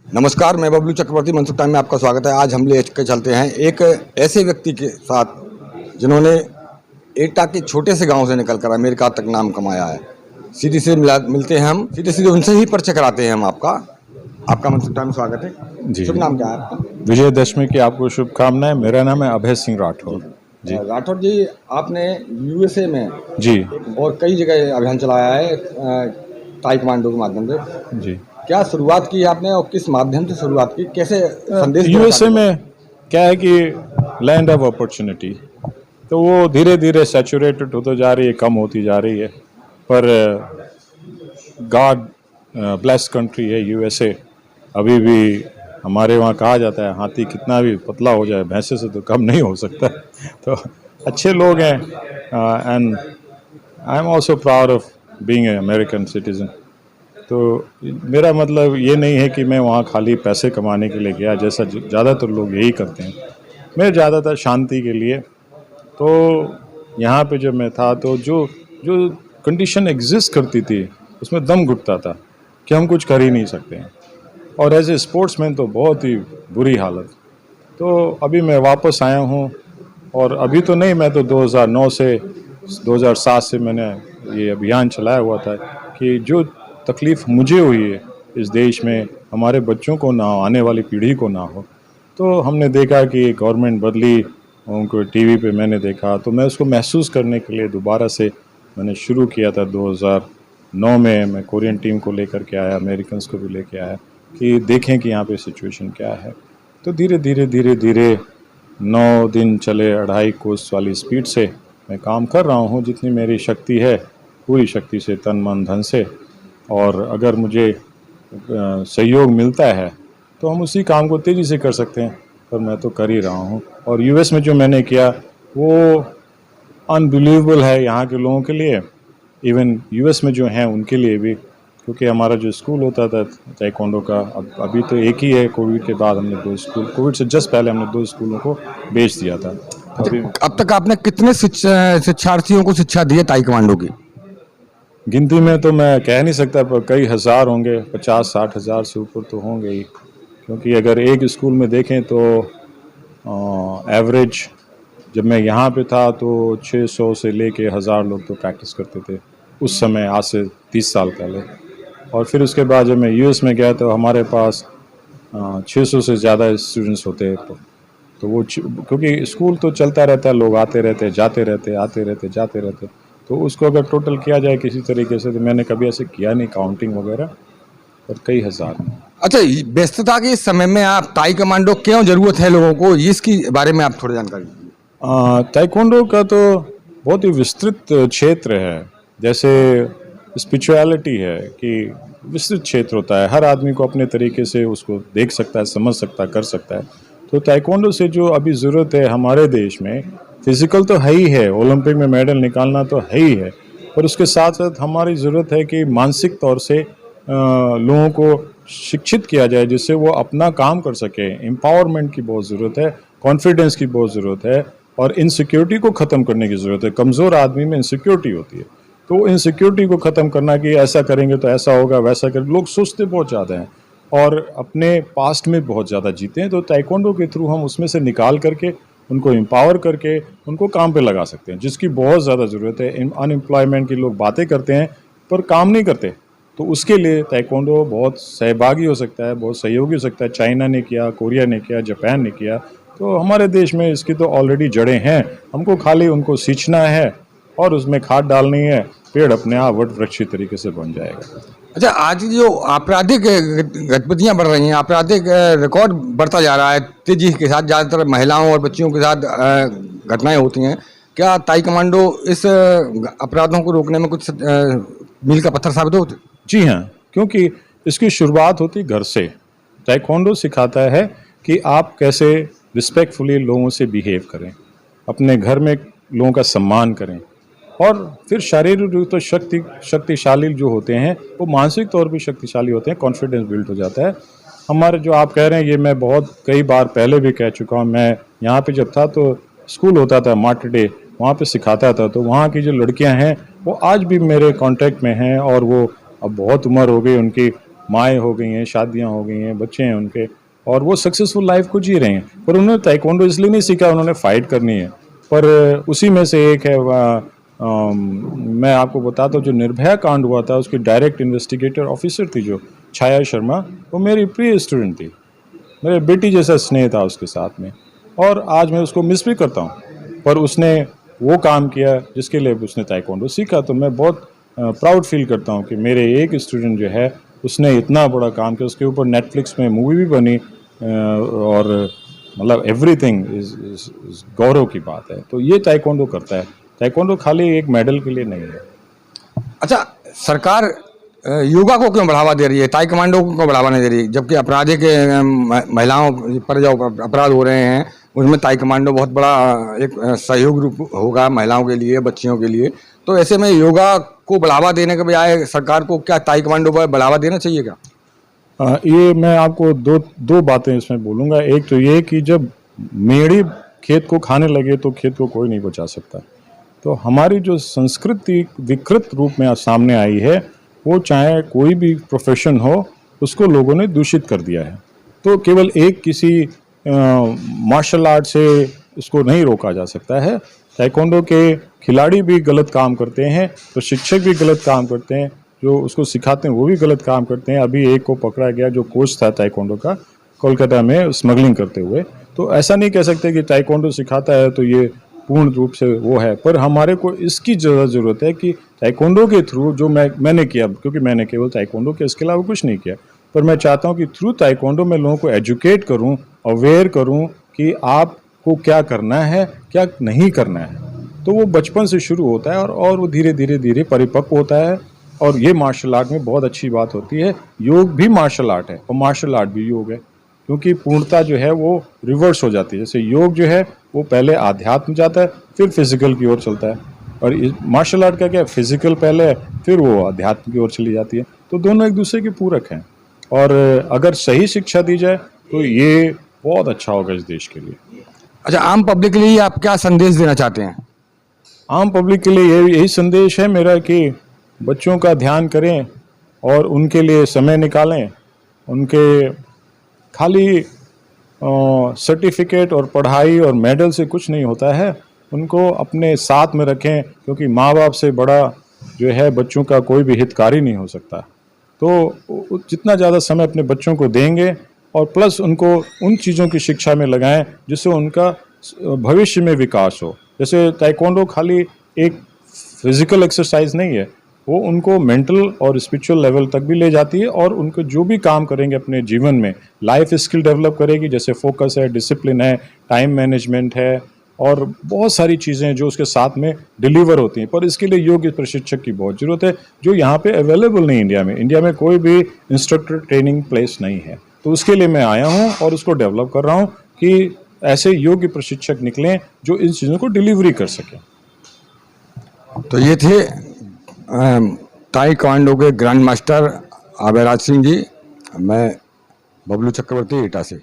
नमस्कार, मैं बबलू चक्रवर्ती। मनसुख टाइम में आपका स्वागत है। आज हम ले के चलते हैं एक ऐसे व्यक्ति के साथ जिन्होंने एटा के छोटे से गांव से निकलकर अमेरिका तक नाम कमाया है। सीधे से मिलते हैं हम, सीधे सीधे उनसे ही परिचय कराते हैं हम आपका मनसुख टाइम में स्वागत है जी। शुभ नाम क्या है आपका? विजयदशमी की आपको शुभकामनाएं। मेरा नाम है अभय सिंह राठौर जी। राठौर जी, आपने यूएसए में जी और कई जगह अभियान चलाया है ताइक्वांडो के माध्यम से। जी। क्या शुरुआत की आपने और किस माध्यम से शुरुआत की, कैसे संदेश यूएसए में क्या है कि लैंड ऑफ अपॉर्चुनिटी, तो वो धीरे धीरे सैचुरेटेड होती जा रही है, कम होती जा रही है। पर गॉड ब्लेस कंट्री है यूएसए। अभी भी हमारे वहाँ कहा जाता है हाथी कितना भी पतला हो जाए भैंसे से तो कम नहीं हो सकता। तो अच्छे लोग हैं and I am also proud of being a American citizen. तो मेरा मतलब ये नहीं है कि मैं वहाँ खाली पैसे कमाने के लिए गया, जैसा ज़्यादातर लोग यही करते हैं। मैं ज़्यादातर शांति के लिए। तो यहाँ पे जब मैं था तो जो जो कंडीशन एग्जिस्ट करती थी उसमें दम घुटता था कि हम कुछ कर ही नहीं सकते हैं। और एज ए स्पोर्ट्समैन तो बहुत ही बुरी हालत। तो अभी मैं वापस आया हूँ, और अभी तो नहीं, मैं तो 2009 से 2007 से मैंने ये अभियान चलाया हुआ था कि जो तकलीफ़ मुझे हुई है इस देश में हमारे बच्चों को ना हो, आने वाली पीढ़ी को ना हो। तो हमने देखा कि गवर्नमेंट बदली, उनको टीवी पे मैंने देखा, तो मैं उसको महसूस करने के लिए दोबारा से मैंने शुरू किया था। 2009 में मैं कोरियन टीम को लेकर के आया, अमेरिकन्स को भी लेके आया कि देखें कि यहाँ पे सिचुएशन क्या है। तो धीरे धीरे 9 दिन चले 2.5 कोस वाली स्पीड से मैं काम कर रहा हूँ, जितनी मेरी शक्ति है पूरी शक्ति से, तन मन धन से। और अगर मुझे सहयोग मिलता है तो हम उसी काम को तेज़ी से कर सकते हैं, पर मैं तो कर ही रहा हूँ। और यूएस में जो मैंने किया वो अनबिलीवेबल है यहाँ के लोगों के लिए, इवन यूएस में जो हैं उनके लिए भी, क्योंकि हमारा जो स्कूल होता था ताइक्वांडो का, अभी तो एक ही है। कोविड के बाद हमने 2 स्कूल, कोविड से जस्ट पहले हमने 2 स्कूलों को बेच दिया था। अभी अब तक आपने कितने शिक्षार्थियों को शिक्षा दी है ताइक्वांडो की? गिनती में तो मैं कह नहीं सकता, पर कई हज़ार होंगे, 50-60 हज़ार से ऊपर तो होंगे ही। क्योंकि अगर एक स्कूल में देखें तो एवरेज, जब मैं यहाँ पे था तो 600 से लेके 1000 लोग तो प्रैक्टिस करते थे उस समय, आज से 30 साल पहले। और फिर उसके बाद जब मैं यूएस में गया तो हमारे पास 600 से ज़्यादा स्टूडेंट्स होते हैं। तो वो क्योंकि स्कूल तो चलता रहता है, लोग आते रहते जाते रहते, आते रहते जाते रहते, तो उसको अगर टोटल किया जाए किसी तरीके से, तो मैंने कभी ऐसे किया नहीं काउंटिंग वगैरह, पर कई हज़ार। अच्छा, व्यस्तता के इस समय में आप ताइक्वांडो क्यों जरूरत है लोगों को, इसकी बारे में आप थोड़ी जानकारी दीजिए। ताइक्वांडो का तो बहुत ही विस्तृत क्षेत्र है, जैसे स्पिरिचुअलिटी है कि विस्तृत क्षेत्र होता है, हर आदमी को अपने तरीके से उसको देख सकता है, समझ सकता है, कर सकता है। तो ताइक्वांडो से जो अभी ज़रूरत है हमारे देश में, फिज़िकल तो है ही है, ओलंपिक में मेडल निकालना तो है ही है, पर उसके साथ साथ हमारी ज़रूरत है कि मानसिक तौर से लोगों को शिक्षित किया जाए, जिससे वो अपना काम कर सके। एम्पावरमेंट की बहुत ज़रूरत है, कॉन्फिडेंस की बहुत ज़रूरत है, और इनसिक्योरिटी को ख़त्म करने की ज़रूरत है। कमज़ोर आदमी में इनसिक्योरिटी होती है, तो इनसिक्योरिटी को ख़त्म करना कि ऐसा करेंगे तो ऐसा होगा, वैसा करेंगे। लोग सोचते बहुत ज़्यादा हैं और अपने पास्ट में बहुत ज़्यादा जीते हैं। तो ताइक्वांडो के थ्रू हम उसमें से निकाल करके उनको एम्पावर करके उनको काम पे लगा सकते हैं, जिसकी बहुत ज़्यादा ज़रूरत है। अनएम्प्लॉयमेंट की लोग बातें करते हैं पर काम नहीं करते, तो उसके लिए ताइक्वांडो बहुत सहभागी हो सकता है, बहुत सहयोगी हो सकता है। चाइना ने किया, कोरिया ने किया, जापान ने किया, तो हमारे देश में इसकी तो ऑलरेडी जड़ें हैं। हमको खाली उनको सींचना है और उसमें खाद डालनी है, पेड़ अपने आप वट वृक्षी तरीके से बन जाएगा। अच्छा, आज जो आपराधिक गतिविधियां बढ़ रही हैं, आपराधिक रिकॉर्ड बढ़ता जा रहा है तेजी के साथ, ज़्यादातर महिलाओं और बच्चियों के साथ घटनाएं होती हैं। क्या ताइक्वांडो इस अपराधों को रोकने में कुछ मील का पत्थर साबित होते? जी हाँ, क्योंकि इसकी शुरुआत होती घर से। ताइक्वांडो सिखाता है कि आप कैसे रिस्पेक्टफुली लोगों से बिहेव करें, अपने घर में लोगों का सम्मान करें, और फिर शारीरिक रूप तो शक्तिशाली जो होते हैं वो मानसिक तौर भी शक्तिशाली होते हैं, कॉन्फिडेंस बिल्ड हो जाता है। हमारे जो आप कह रहे हैं ये मैं बहुत कई बार पहले भी कह चुका हूँ। मैं यहाँ पे जब था तो स्कूल होता था मार्टडे, वहाँ पे सिखाता था, तो वहाँ की जो लड़कियाँ हैं वो आज भी मेरे कांटेक्ट में हैं, और वो अब बहुत उम्र हो गई उनकी, माएँ हो गई हैं, शादियाँ हो गई हैं, बच्चे हैं उनके, और वो सक्सेसफुल लाइफ को जी रहे हैं। पर उन्होंने ताइक्वांडो इसलिए नहीं सीखा, उन्होंने फाइट करनी है। पर उसी में से एक है मैं आपको बताता हूँ, जो निर्भया कांड हुआ था उसकी डायरेक्ट इन्वेस्टिगेटर ऑफिसर थी जो छाया शर्मा, वो मेरी प्रिय स्टूडेंट थी, मेरे बेटी जैसा स्नेह था उसके साथ में, और आज मैं उसको मिस भी करता हूँ। पर उसने वो काम किया जिसके लिए उसने ताइक्वांडो सीखा। तो मैं बहुत प्राउड फील करता हूँ कि मेरे एक स्टूडेंट जो है उसने इतना बड़ा काम किया, उसके ऊपर नेटफ्लिक्स में मूवी भी बनी, और मतलब एवरीथिंग इज गौरव की बात है। तो ये ताइक्वांडो करता है, ताइक्वांडो खाली एक मेडल के लिए नहीं है। अच्छा, सरकार योगा को क्यों बढ़ावा दे रही है, ताइक्वांडो को क्यों बढ़ावा नहीं दे रही, जबकि आपराधिक महिलाओं पर जो अपराध हो रहे हैं उसमें ताइक्वांडो बहुत बड़ा एक सहयोग रूप होगा महिलाओं के लिए, बच्चियों के लिए। तो ऐसे में योगा को बढ़ावा देने के बजाय सरकार को क्या ताइक्वांडो पर बढ़ावा देना चाहिए क्या? ये मैं आपको दो बातें इसमें बोलूँगा। एक तो ये कि जब मेढ़ी खेत को खाने लगे तो खेत को कोई नहीं बचा सकता। तो हमारी जो संस्कृति विकृत रूप में आज सामने आई है, वो चाहे कोई भी प्रोफेशन हो, उसको लोगों ने दूषित कर दिया है। तो केवल एक किसी मार्शल आर्ट से इसको नहीं रोका जा सकता है। ताइक्वांडो के खिलाड़ी भी गलत काम करते हैं, तो शिक्षक भी गलत काम करते हैं, जो उसको सिखाते हैं वो भी गलत काम करते हैं। अभी एक को पकड़ा गया जो कोच था ताइक्वांडो का, कोलकाता में स्मगलिंग करते हुए। तो ऐसा नहीं कह सकते कि ताइक्वांडो सिखाता है तो ये पूर्ण रूप से वो है, पर हमारे को इसकी ज़रूरत है कि ताइक्वांडो के थ्रू जो मैंने किया, क्योंकि मैंने केवल ताइक्वांडो के इसके अलावा कुछ नहीं किया, पर मैं चाहता हूँ कि थ्रू ताइक्वांडो मैं लोगों को एजुकेट करूँ, अवेयर करूँ कि आपको क्या करना है, क्या नहीं करना है। तो वो बचपन से शुरू होता है और वो धीरे धीरे धीरे परिपक्व होता है। और ये मार्शल आर्ट में बहुत अच्छी बात होती है, योग भी मार्शल आर्ट है और मार्शल आर्ट भी योग है, क्योंकि पूर्णता जो है वो रिवर्स हो जाती है। जैसे योग जो है वो पहले आध्यात्म जाता है, फिर फिजिकल की ओर चलता है, और मार्शल आर्ट का क्या है, फिजिकल पहले है, फिर वो अध्यात्म की ओर चली जाती है। तो दोनों एक दूसरे के पूरक हैं, और अगर सही शिक्षा दी जाए तो ये बहुत अच्छा होगा इस देश के लिए। अच्छा, आम पब्लिक के लिए आप क्या संदेश देना चाहते हैं? आम पब्लिक के लिए यही संदेश है मेरा कि बच्चों का ध्यान करें और उनके लिए समय निकालें। उनके खाली सर्टिफिकेट और पढ़ाई और मेडल से कुछ नहीं होता है, उनको अपने साथ में रखें, क्योंकि माँ बाप से बड़ा जो है बच्चों का कोई भी हितकारी नहीं हो सकता। तो जितना ज़्यादा समय अपने बच्चों को देंगे और प्लस उनको उन चीज़ों की शिक्षा में लगाएं जिससे उनका भविष्य में विकास हो। जैसे ताइक्वांडो खाली एक फिजिकल एक्सरसाइज नहीं है, वो उनको मेंटल और स्पिरिचुअल लेवल तक भी ले जाती है, और उनको जो भी काम करेंगे अपने जीवन में लाइफ स्किल डेवलप करेगी, जैसे फोकस है, डिसिप्लिन है, टाइम मैनेजमेंट है, और बहुत सारी चीज़ें जो उसके साथ में डिलीवर होती हैं। पर इसके लिए योग्य प्रशिक्षक की बहुत ज़रूरत है, जो यहाँ पे अवेलेबल नहीं इंडिया में कोई भी इंस्ट्रक्टर ट्रेनिंग प्लेस नहीं है। तो उसके लिए मैं आया हूँ और उसको डेवलप कर रहा हूँ कि ऐसे योग्य प्रशिक्षक निकलें जो इन चीज़ों को डिलीवरी कर सकें। तो ये थे ताइक्वांडो के ग्रैंड मास्टर अभयराज सिंह जी। मैं बबलू चक्रवर्ती, एटा से।